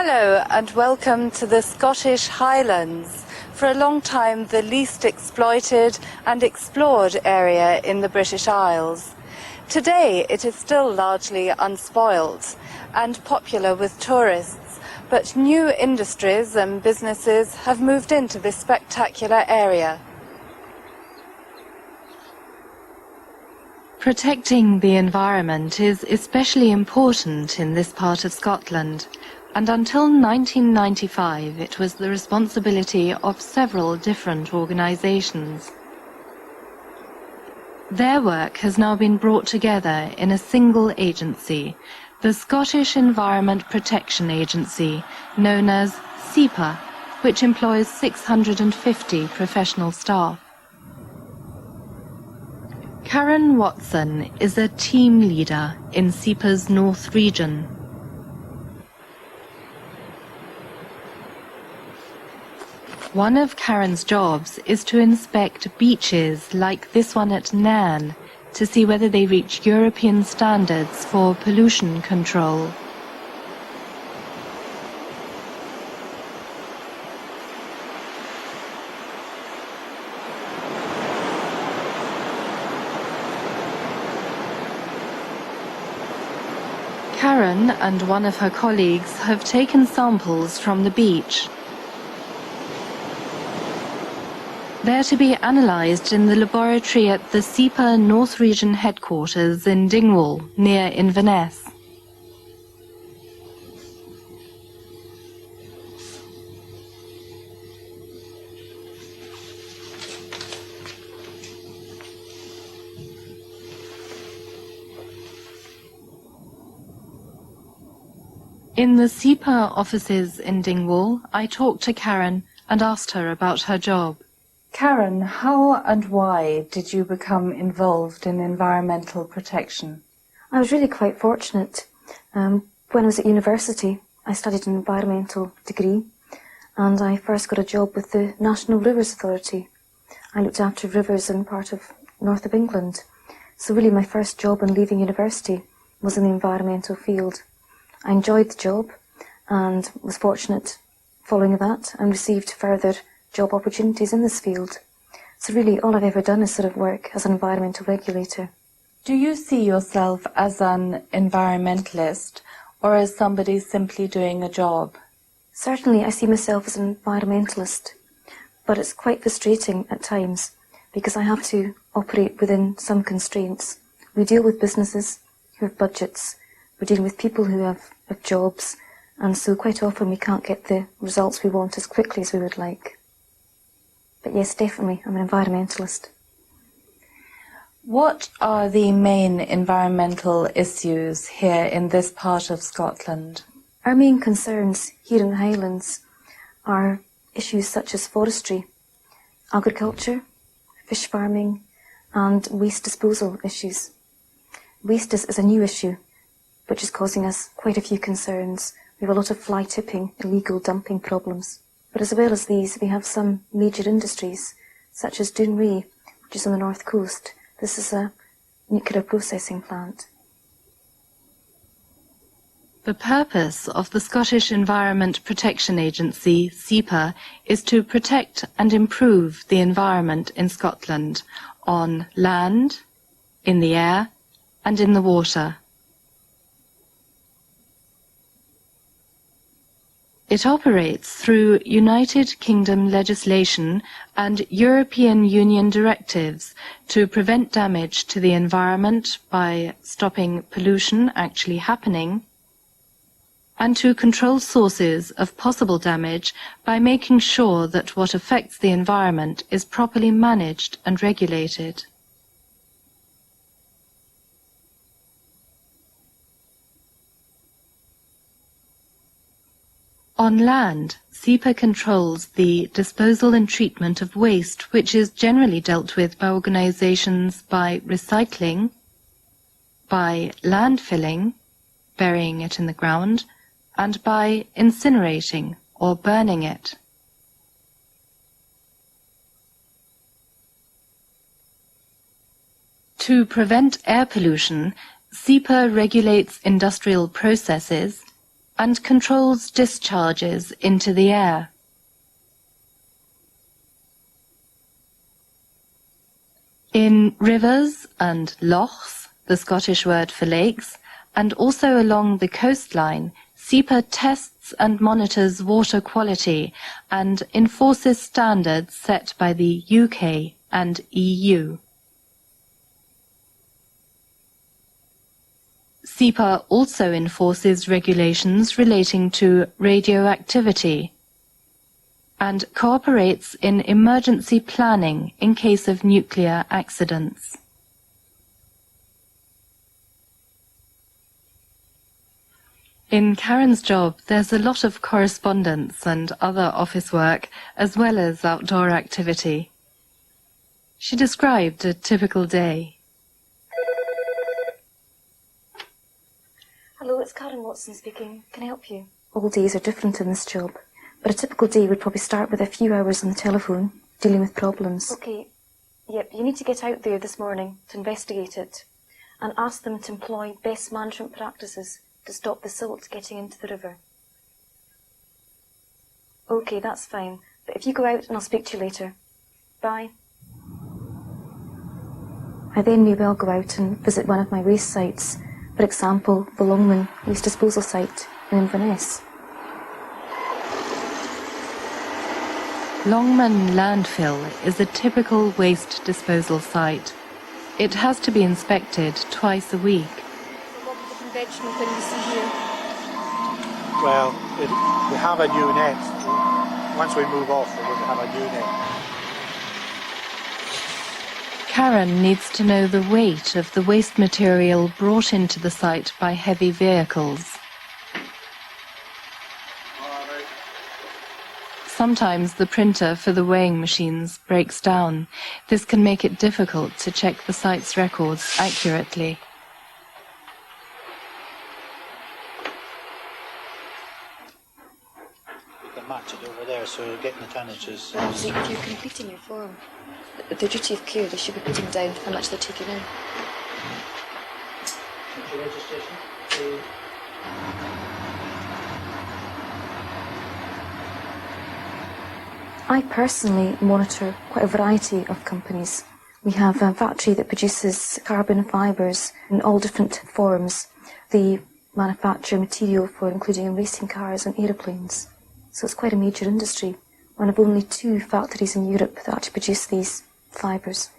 Hello and welcome to the Scottish Highlands, for a long time the least exploited and explored area in the British Isles. Today it is still largely unspoilt and popular with tourists, but new industries and businesses have moved into this spectacular area. Protecting the environment is especially important in this part of Scotland, and until 1995 it was the responsibility of several different organisations. Their work has now been brought together in a single agency, the Scottish Environment Protection Agency, known as SEPA, which employs 650 professional staff. Karen Watson is a team leader in SEPA's North region. One of Karen's jobs is to inspect beaches like this one at Nairn to see whether they reach European standards for pollution control. Karen and one of her colleagues have taken samples from the beach. They're to be analysed in the laboratory at the SEPA North Region headquarters in Dingwall, near Inverness. In the SEPA offices in Dingwall, I talked to Karen and asked her about her job. Karen, how and why did you become involved in environmental protection? I was really quite fortunate. When I was at university, I studied an environmental degree, and I first got a job with the National Rivers Authority. I looked after rivers in part of north of England. So really my first job on leaving university was in the environmental field. I enjoyed the job and was fortunate following that and received further job opportunities in this field. So really all I've ever done is sort of work as an environmental regulator. Do you see yourself as an environmentalist or as somebody simply doing a job? Certainly I see myself as an environmentalist, but it's quite frustrating at times because I have to operate within some constraints. We deal with businesses who have budgets, we're dealing with people who have jobs, and so quite often we can't get the results we want as quickly as we would like. But yes, definitely, I'm an environmentalist. What are the main environmental issues here in this part of Scotland? Our main concerns here in the Highlands are issues such as forestry, agriculture, fish farming, and waste disposal issues. Waste is a new issue, which is causing us quite a few concerns. We have a lot of fly tipping, illegal dumping problems. But as well as these, we have some major industries, such as Dounreay, which is on the north coast. This is a nuclear processing plant. The purpose of the Scottish Environment Protection Agency, SEPA, is to protect and improve the environment in Scotland, on land, in the air, and in the water. It operates through United Kingdom legislation and European Union directives to prevent damage to the environment by stopping pollution actually happening, and to control sources of possible damage by making sure that what affects the environment is properly managed and regulated. On land, SEPA controls the disposal and treatment of waste, which is generally dealt with by organisations by recycling, by landfilling, burying it in the ground, and by incinerating or burning it. To prevent air pollution, SEPA regulates industrial processes and controls discharges into the air. In rivers and lochs, the Scottish word for lakes, and also along the coastline, SEPA tests and monitors water quality and enforces standards set by the UK and EU. SEPA also enforces regulations relating to radioactivity and cooperates in emergency planning in case of nuclear accidents. In Karen's job, there's a lot of correspondence and other office work, as well as outdoor activity. She described a typical day. Hello, it's Karen Watson speaking. Can I help you? All days are different in this job, but a typical day would probably start with a few hours on the telephone, dealing with problems. Okay, yep, you need to get out there this morning to investigate it and ask them to employ best management practices to stop the silt getting into the river. Okay, that's fine, but if you go out and I'll speak to you later. Bye. I then may well go out and visit one of my waste sites, for example, the Longman waste disposal site in Inverness. Longman landfill is a typical waste disposal site. It has to be inspected twice a week. What are the conventional things you see here? Well, we have a new net. Once we move off, we're going to have a new net. Karen needs to know the weight of the waste material brought into the site by heavy vehicles. Sometimes the printer for the weighing machines breaks down. This can make it difficult to check the site's records accurately. We can match it over there, so getting the tonnages. You're completing your form. The duty of care, they should be putting down how much they're taking in. What's your registration? I personally monitor quite a variety of companies. We have a factory that produces carbon fibres in all different forms. They manufacture material for including in racing cars and aeroplanes. So it's quite a major industry. One of only 2 factories in Europe that actually produce these fibres.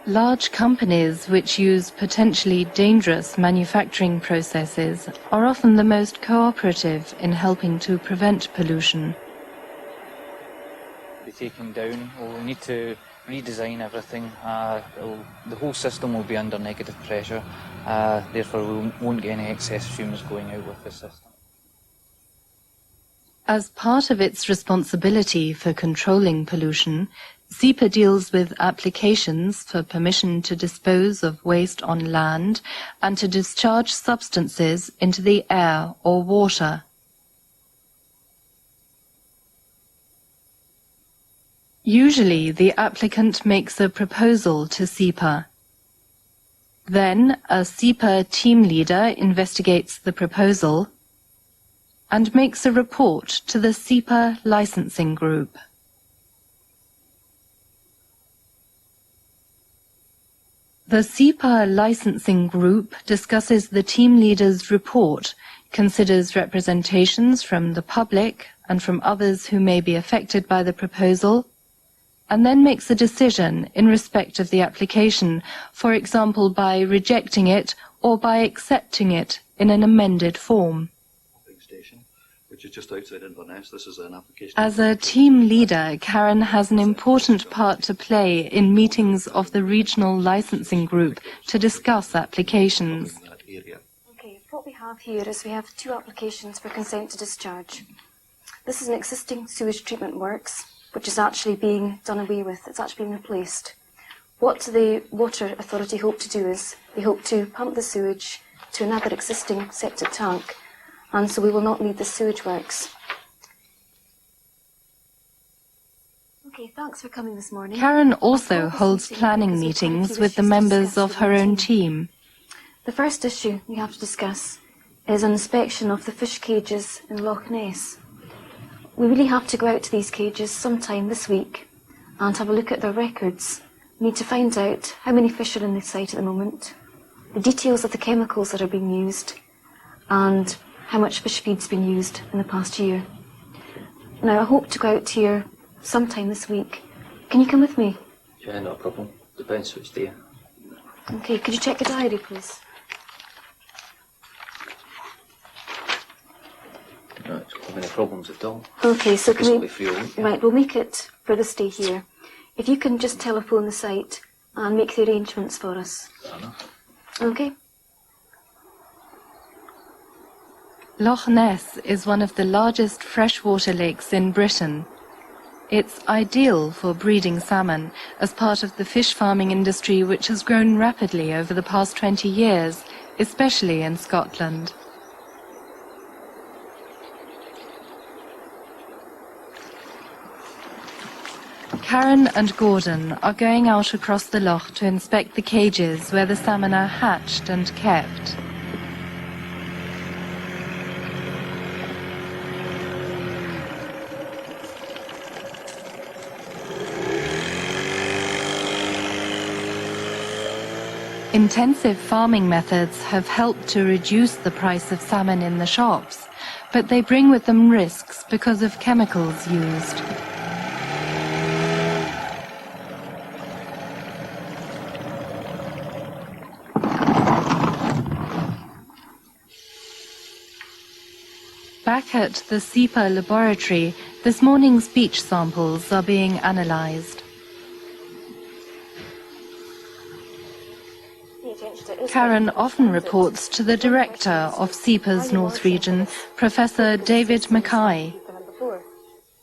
Large companies which use potentially dangerous manufacturing processes are often the most cooperative in helping to prevent pollution. Be taken down. We'll need to redesign everything. The whole system will be under negative pressure, therefore we won't get any excess fumes going out with the system. As part of its responsibility for controlling pollution, SEPA deals with applications for permission to dispose of waste on land and to discharge substances into the air or water. Usually, the applicant makes a proposal to SEPA. Then, a SEPA team leader investigates the proposal and makes a report to the SEPA licensing group. The SEPA licensing group discusses the team leader's report, considers representations from the public and from others who may be affected by the proposal, and then makes a decision in respect of the application, for example by rejecting it or by accepting it in an amended form. Which is just outside Inverness. This is an application. As a team leader, Karen has an important part to play in meetings of the regional licensing group to discuss applications. Okay, what we have here is we have 2 applications for consent to discharge. This is an existing sewage treatment works, which is actually being done away with. It's actually being replaced. What the Water Authority hope to do is they hope to pump the sewage to another existing septic tank, and so we will not need the sewage works. Okay, thanks for coming this morning. Karen also holds planning meetings with the members of her own team. The first issue we have to discuss is an inspection of the fish cages in Loch Ness. We really have to go out to these cages sometime this week and have a look at their records. We need to find out how many fish are in the site at the moment, the details of the chemicals that are being used, and how much fish feed's been used in the past year. Now, I hope to go out here sometime this week. Can you come with me? Yeah, no problem. Depends which day. Okay, could you check the diary, please? No, it's not any problems at all. Okay, so It's can only we... 3 a week. Right, we'll make it for the stay here. If you can just telephone the site and make the arrangements for us. Fair enough. Okay? Loch Ness is one of the largest freshwater lakes in Britain. It's ideal for breeding salmon as part of the fish farming industry, which has grown rapidly over the past 20 years, especially in Scotland. Karen and Gordon are going out across the loch to inspect the cages where the salmon are hatched and kept. Intensive farming methods have helped to reduce the price of salmon in the shops, but they bring with them risks because of chemicals used. Back at the SEPA laboratory, this morning's beach samples are being analysed. Karen often reports to the director of SEPA's North Region, Professor David Mackay.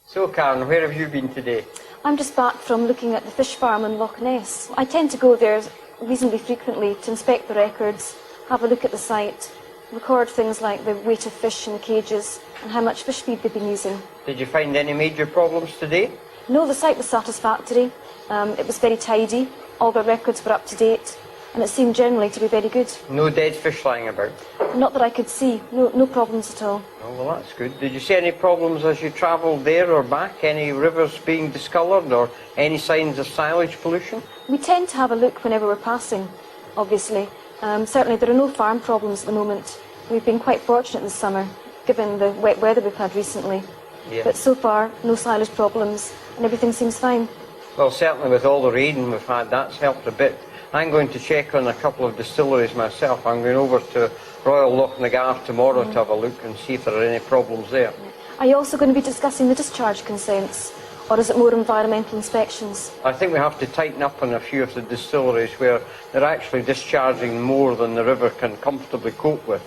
So, Karen, where have you been today? I'm just back from looking at the fish farm in Loch Ness. I tend to go there reasonably frequently to inspect the records, have a look at the site, record things like the weight of fish in the cages and how much fish feed they've been using. Did you find any major problems today? No, the site was satisfactory. It was very tidy, all the records were up to date, and it seemed generally to be very good. No dead fish lying about? Not that I could see, no problems at all. Oh, well, that's good. Did you see any problems as you travelled there or back? Any rivers being discoloured or any signs of silage pollution? We tend to have a look whenever we're passing, obviously. Certainly there are no farm problems at the moment. We've been quite fortunate this summer, given the wet weather we've had recently. Yeah. But so far, no silage problems, and everything seems fine. Well, certainly with all the rain we've had, that's helped a bit. I'm going to check on a couple of distilleries myself. I'm going over to Royal Lochnagar tomorrow to have a look and see if there are any problems there. Are you also going to be discussing the discharge consents, or is it more environmental inspections? I think we have to tighten up on a few of the distilleries where they're actually discharging more than the river can comfortably cope with.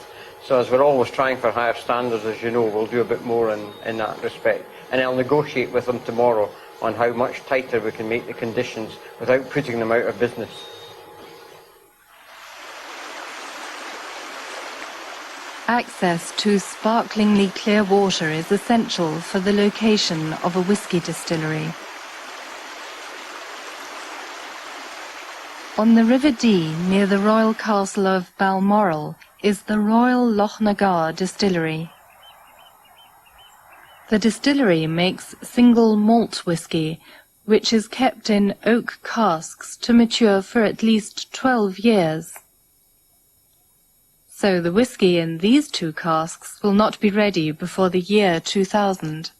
So as we're always trying for higher standards, as you know, we'll do a bit more in that respect. And I'll negotiate with them tomorrow on how much tighter we can make the conditions without putting them out of business. Access to sparklingly clear water is essential for the location of a whisky distillery. On the River Dee, near the royal castle of Balmoral, is the Royal Lochnagar Distillery. The distillery makes single malt whisky, which is kept in oak casks to mature for at least 12 years. So the whisky in these 2 casks will not be ready before the year 2000.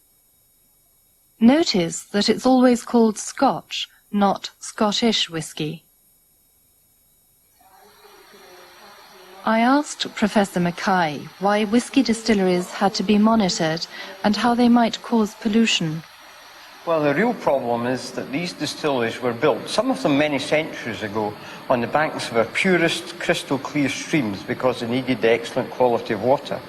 Notice that it's always called Scotch, not Scottish whisky. I asked Professor Mackay why whisky distilleries had to be monitored and how they might cause pollution. Well, the real problem is that these distilleries were built, some of them many centuries ago, on the banks of our purest crystal clear streams because they needed the excellent quality of water.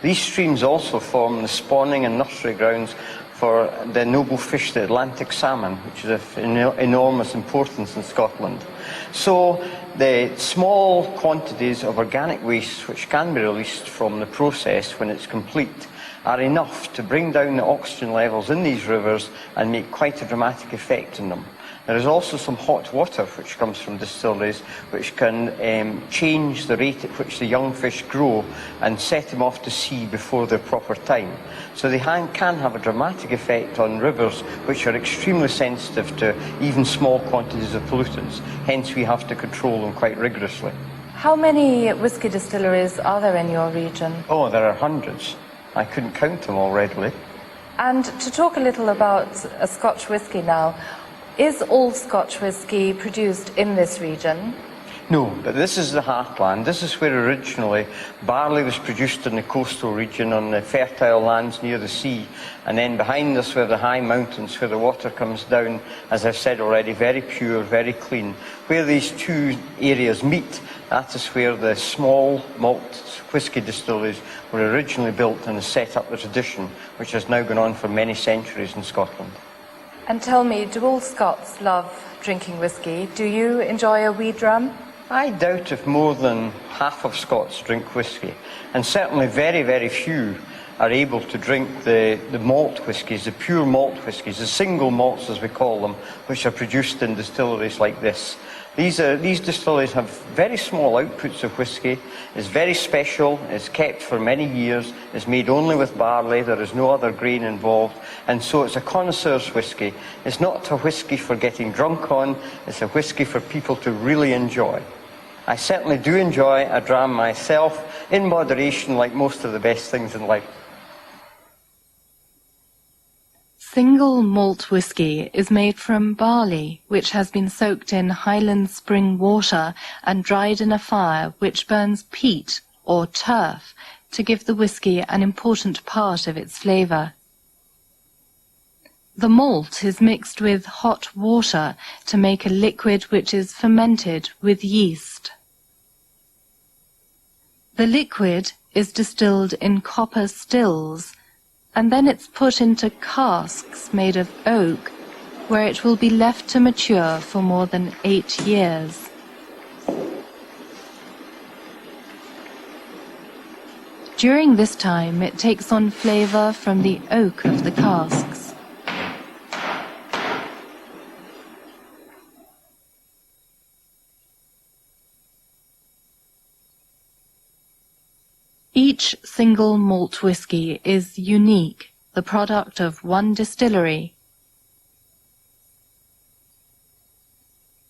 These streams also form the spawning and nursery grounds for the noble fish, the Atlantic salmon, which is of enormous importance in Scotland. So the small quantities of organic waste which can be released from the process when it's complete are enough to bring down the oxygen levels in these rivers and make quite a dramatic effect in them. There is also some hot water which comes from distilleries which can change the rate at which the young fish grow and set them off to sea before their proper time. So they can have a dramatic effect on rivers which are extremely sensitive to even small quantities of pollutants. Hence we have to control them quite rigorously. How many whisky distilleries are there in your region? Oh, there are hundreds. I couldn't count them all readily. And to talk a little about a Scotch whisky now, is all Scotch whisky produced in this region? No, but this is the heartland. This is where originally barley was produced in the coastal region on the fertile lands near the sea. And then behind us were the high mountains where the water comes down, as I've said already, very pure, very clean. Where these two areas meet, that is where the small malt whisky distilleries were originally built and has set up the tradition, which has now gone on for many centuries in Scotland. And tell me, do all Scots love drinking whisky? Do you enjoy a wee drum? I doubt if more than half of Scots drink whisky, and certainly very, very few are able to drink the malt whiskies, the pure malt whiskies, the single malts as we call them, which are produced in distilleries like this. These distilleries have very small outputs of whisky. It's very special, it's kept for many years, it's made only with barley, there is no other grain involved, and so it's a connoisseur's whisky. It's not a whisky for getting drunk on, it's a whisky for people to really enjoy. I certainly do enjoy a dram myself, in moderation, like most of the best things in life. Single malt whisky is made from barley, which has been soaked in Highlands spring water and dried in a fire which burns peat or turf to give the whisky an important part of its flavour. The malt is mixed with hot water to make a liquid which is fermented with yeast. The liquid is distilled in copper stills, and then it's put into casks made of oak, where it will be left to mature for more than 8 years. During this time, it takes on flavour from the oak of the casks. Each single malt whisky is unique, the product of one distillery.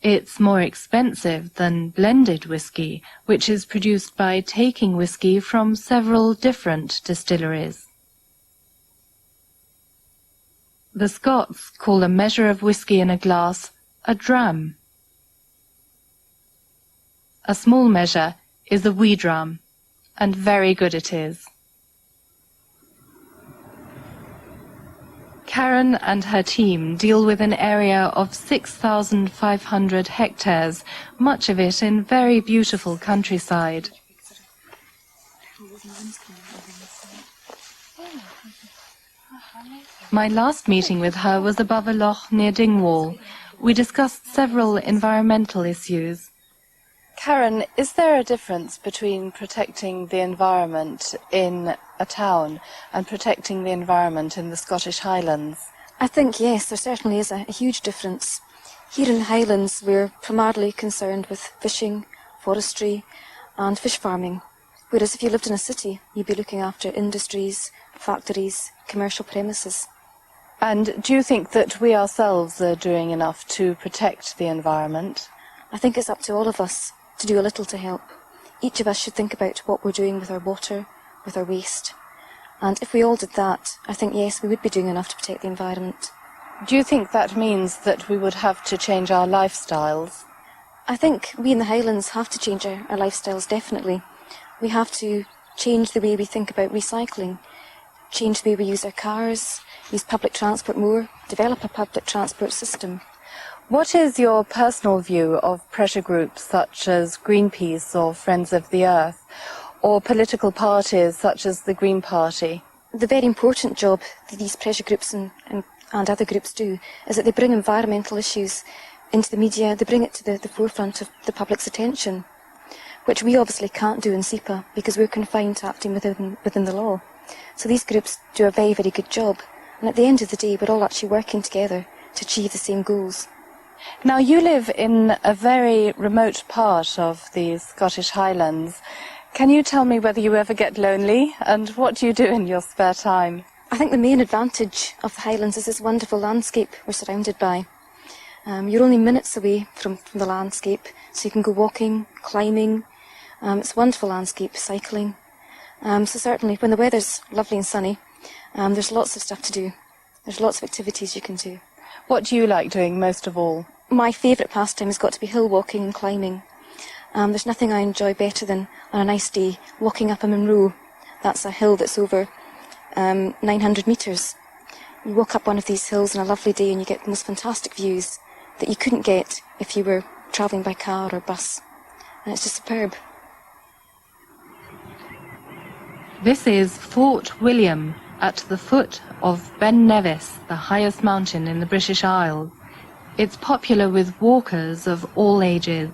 It's more expensive than blended whisky, which is produced by taking whisky from several different distilleries. The Scots call a measure of whisky in a glass a dram. A small measure is a wee dram, and very good it is. Karen and her team deal with an area of 6,500 hectares, much of it in very beautiful countryside. My last meeting with her was above a loch near Dingwall. We discussed several environmental issues. Karen, is there a difference between protecting the environment in a town and protecting the environment in the Scottish Highlands? I think, yes, there certainly is a huge difference. Here in the Highlands, we're primarily concerned with fishing, forestry and fish farming, whereas if you lived in a city, you'd be looking after industries, factories, commercial premises. And do you think that we ourselves are doing enough to protect the environment? I think it's up to all of us to do a little to help. Each of us should think about what we're doing with our water, with our waste. And if we all did that, I think, yes, we would be doing enough to protect the environment. Do you think that means that we would have to change our lifestyles? I think we in the Highlands have to change our lifestyles, definitely. We have to change the way we think about recycling, change the way we use our cars, use public transport more, develop a public transport system. What is your personal view of pressure groups such as Greenpeace or Friends of the Earth, or political parties such as the Green Party? The very important job that these pressure groups and other groups do is that they bring environmental issues into the media, they bring it to the forefront of the public's attention, which we obviously can't do in SEPA because we're confined to acting within the law. So these groups do a very, very good job, and at the end of the day we're all actually working together to achieve the same goals. Now, you live in a very remote part of the Scottish Highlands. Can you tell me whether you ever get lonely, and what do you do in your spare time? I think the main advantage of the Highlands is this wonderful landscape we're surrounded by. You're only minutes away from the landscape, so you can go walking, climbing. It's a wonderful landscape, cycling. So certainly, when the weather's lovely and sunny, there's lots of stuff to do. There's lots of activities you can do. What do you like doing most of all? My favourite pastime has got to be hill walking and climbing. There's nothing I enjoy better than, on a nice day, walking up a Munro. That's a hill that's over 900 metres. You walk up one of these hills on a lovely day and you get the most fantastic views that you couldn't get if you were travelling by car or bus. And it's just superb. This is Fort William at the foot of Ben Nevis, the highest mountain in the British Isles. It's popular with walkers of all ages.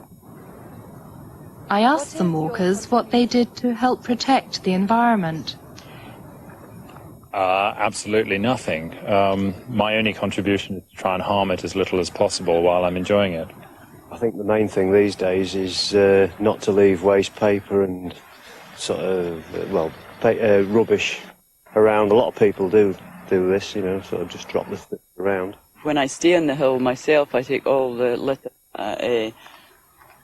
I asked some walkers what they did to help protect the environment. Absolutely nothing. My only contribution is to try and harm it as little as possible while I'm enjoying it. I think the main thing these days is not to leave waste paper and sort of, rubbish around. A lot of people do this, you know, sort of just drop the stuff around. When I stay on the hill myself, I take all the litter,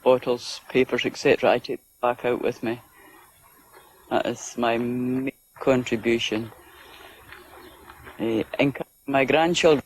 bottles, papers, etc. I take back out with me. That is my main contribution. Encourage my grandchildren